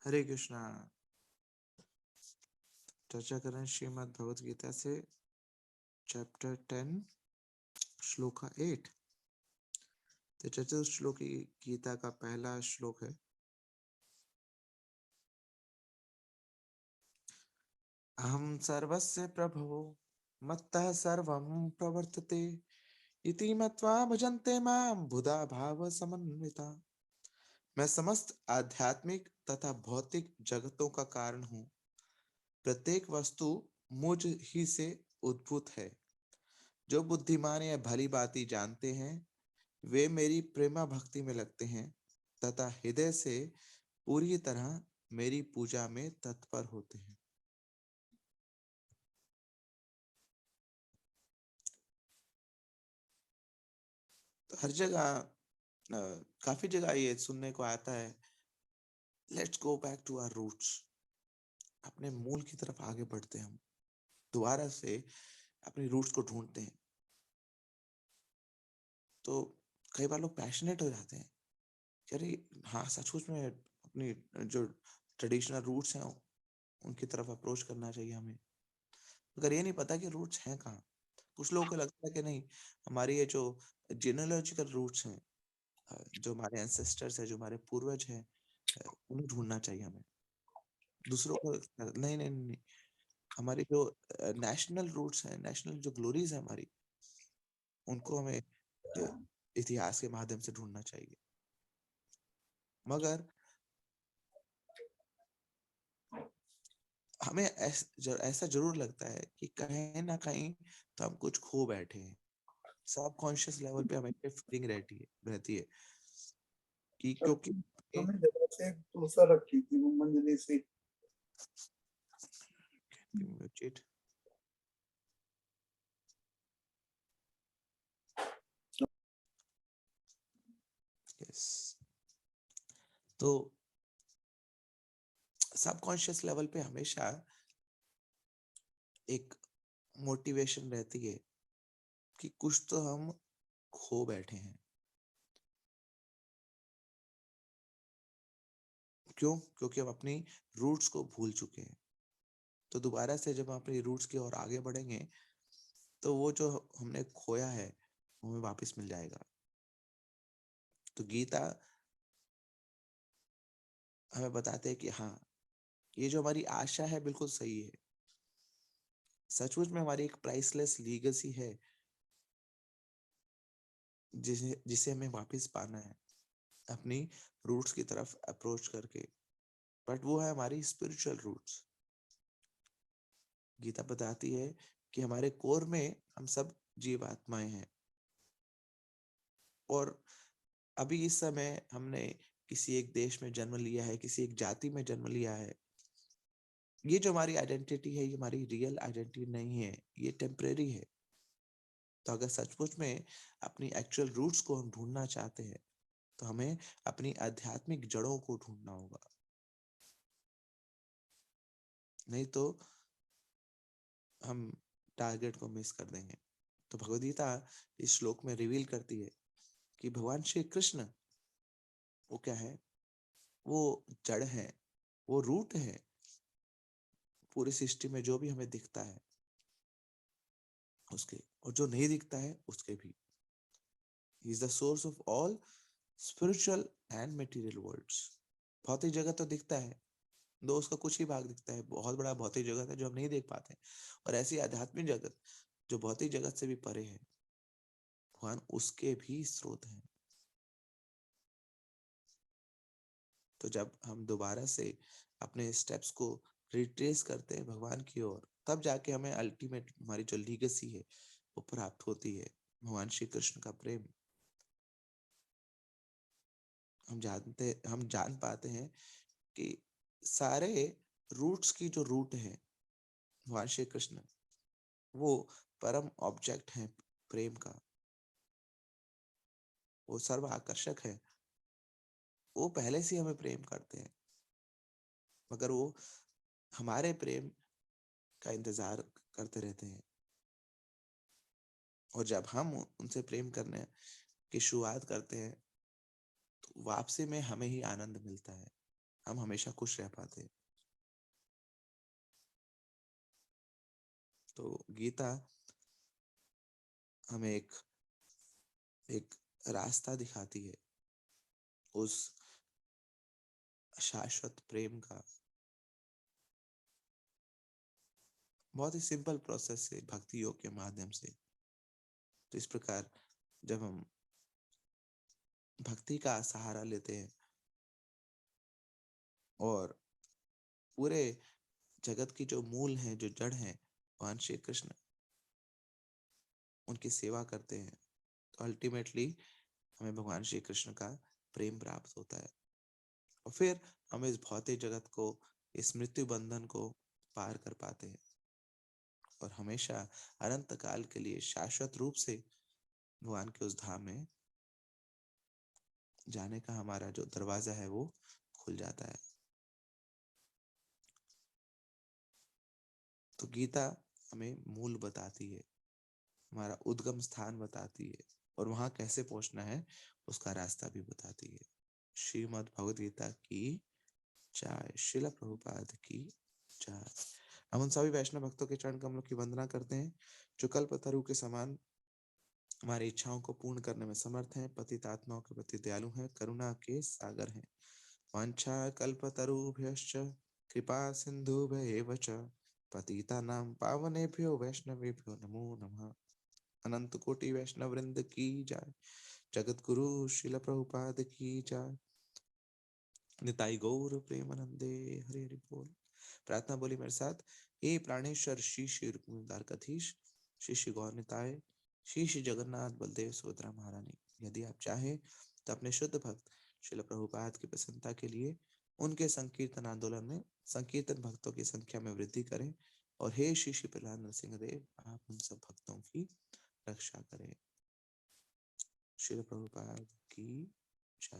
हरे कृष्णा। चर्चा कर रहे हैं श्रीमद् भगवत गीता से चैप्टर 10 श्लोक 8। तो चर्चा श्लोक गीता का पहला श्लोक है। अहम सर्वस्य प्रभवो मत्तः सर्वं प्रवर्तते इति मत्वा भजन्ते मां बुधा भाव समन्विता। मैं समस्त आध्यात्मिक तथा भौतिक जगतों का कारण हूँ। प्रत्येक वस्तु मुझ ही से उद्भूत है। जो बुद्धिमान या भली बाती जानते हैं वे मेरी प्रेमा भक्ति में लगते हैं तथा हृदय से पूरी तरह मेरी पूजा में तत्पर होते हैं। तो हर जगह काफी जगह ये सुनने को आता है, let's go back to our roots. अपने मूल की तरफ आगे बढ़ते हैं, हम दोबारा से अपनी रूट्स को ढूंढते हैं। तो कई बार लोग पैशनेट हो जाते हैं कि अरे हाँ, सचमुच में अपनी जो ट्रेडिशनल रूट्स हैं उनकी तरफ अप्रोच करना चाहिए हमें। अगर ये नहीं पता कि रूट्स हैं कहाँ। कुछ लोगों को लगता है कि नहीं, हमारी ये जो जेनेलॉजिकल रूट्स हैं, जो हमारे एंसेस्टर्स हैं, जो हमारे पूर्वज हैं, उन्हें ढूंढना चाहिए हमें। दूसरों को नहीं नहीं नहीं, हमारी जो नेशनल रूट्स हैं, नेशनल जो ग्लोरीज है हमारी, उनको हमें इतिहास के माध्यम से ढूंढना चाहिए। मगर हमें ऐसा जरूर लगता है कि कहीं ना कहीं तो हम कुछ खो बैठे हैं। सब कॉन्शियस लेवल पे हमें फीलिंग रहती है कि क्योंकि हमें जगह से डोसा रखी थी वो मंजली से। यस, तो सबकॉन्शियस लेवल पे हमेशा एक मोटिवेशन रहती है कि कुछ तो हम खो बैठे हैं। क्यों? क्योंकि हम अपनी रूट्स को भूल चुके हैं। तो दोबारा से जब हम अपनी रूट्स की ओर आगे बढ़ेंगे तो वो जो हमने खोया है वो हमें वापस मिल जाएगा। तो गीता हमें बताते हैं कि हाँ, ये जो हमारी आशा है बिल्कुल सही है। सचमुच में हमारी एक प्राइसलेस लीगेसी है जिसे जिसे हमें वापस पाना है अपनी रूट्स की तरफ अप्रोच करके। बट वो है हमारी स्पिरिचुअल रूट्स। गीता बताती है कि हमारे कोर में हम सब जीव आत्माएं हैं, और अभी इस समय हमने किसी एक देश में जन्म लिया है, किसी एक जाति में जन्म लिया है। ये जो हमारी आइडेंटिटी है, ये हमारी रियल आइडेंटिटी नहीं है, ये टेम्परेरी है। तो अगर सचमुच में अपनी एक्चुअल रूट्स को हम ढूंढना चाहते हैं तो हमें अपनी आध्यात्मिक जड़ों को ढूंढना होगा। नहीं तो हम टारगेट को मिस कर देंगे। तो भगवद गीता इस श्लोक में रिवील करती है कि भगवान श्री कृष्ण वो क्या है? वो जड़ है, वो रूट है। पूरी सृष्टि में जो भी हमें दिखता है उसके, और जो नहीं दिखता है उसके भी। He is the source of all spiritual and material worlds. भौतिक जगत तो दिखता है, दो उसका कुछ ही भाग दिखता है। बहुत बड़ा भौतिक जगत है जो हम नहीं देख पाते, और ऐसी आध्यात्मिक जगत जो भौतिक जगत से भी परे है, भगवान उसके भी स्रोत हैं। तो जब हम दोबारा से अपने स्टेप्स को रिट्रेस करते हैं भगवान की ओर, तब जाके हमें अल्टीमेट हमारी जो लीगेसी है वो प्राप्त होती है, भगवान श्री कृष्ण का प्रेम। हम जान पाते हैं कि सारे रूट्स की जो रूट है भगवान श्री कृष्ण, वो परम ऑब्जेक्ट है प्रेम का। वो सर्व आकर्षक है, वो पहले से हमें प्रेम करते हैं, मगर वो हमारे प्रेम का इंतजार करते रहते हैं। और जब हम उनसे प्रेम करने की शुरुआत करते हैं तो वापसी में हमें ही आनंद मिलता है। हम हमेशा खुश रह पाते। तो गीता हमें एक रास्ता दिखाती है उस शाश्वत प्रेम का, बहुत ही सिंपल प्रोसेस से, भक्ति योग के माध्यम से। तो इस प्रकार जब हम भक्ति का सहारा लेते हैं और पूरे जगत की जो मूल है, जो जड़ है, भगवान श्री कृष्ण, उनकी सेवा करते हैं, तो अल्टीमेटली हमें भगवान श्री कृष्ण का प्रेम प्राप्त होता है। और फिर हम इस भौतिक जगत को, इस मृत्यु बंधन को पार कर पाते हैं और हमेशा अनंत काल के लिए शाश्वत रूप से भगवान के उस धाम में जाने का हमारा जो दरवाजा है वो खुल जाता है। तो गीता हमें मूल बताती है, हमारा उद्गम स्थान बताती है और वहां कैसे पहुंचना है उसका रास्ता भी बताती है। श्रीमद् भगवद गीता की जय। श्रील प्रभुपाद की जय। हम उन सभी वैष्णव भक्तों के चरण कमलों की वंदना करते हैं जो कल्पतरु के समान हमारी इच्छाओं को पूर्ण करने में समर्थ हैं, पतित आत्माओं के प्रति दयालु हैं, करुणा के सागर हैं। वांछा कल्पतरुभ्यश्च कृपा सिंधुभ्येव च पतितानां पावनेभ्यो वैष्णवेभ्यो नमो नमः। अनंत कोटि वैष्णव वृंद की जय। जगत गुरु श्रील प्रभुपाद की जय। निताई गौर प्रेमानंदे। हरि हरि बोल। प्रार्थना बोली मेरे साथ। हे प्राणेश्वर श्री श्री रुक्मिणीदार कथीश, श्री श्री गौर निताय, श्री श्री जगन्नाथ बलदेव सुभद्रा महारानी, यदि आप चाहें तो अपने शुद्ध भक्त श्रील प्रभुपाद की प्रसन्नता के लिए उनके संकीर्तन आंदोलन में संकीर्तन भक्तों की संख्या में वृद्धि करें। और हे श्री श्री प्रहलाद नरसिंह देव, आप उन सब भक्तों की रक्षा करें। श्रील प्रभुपाद की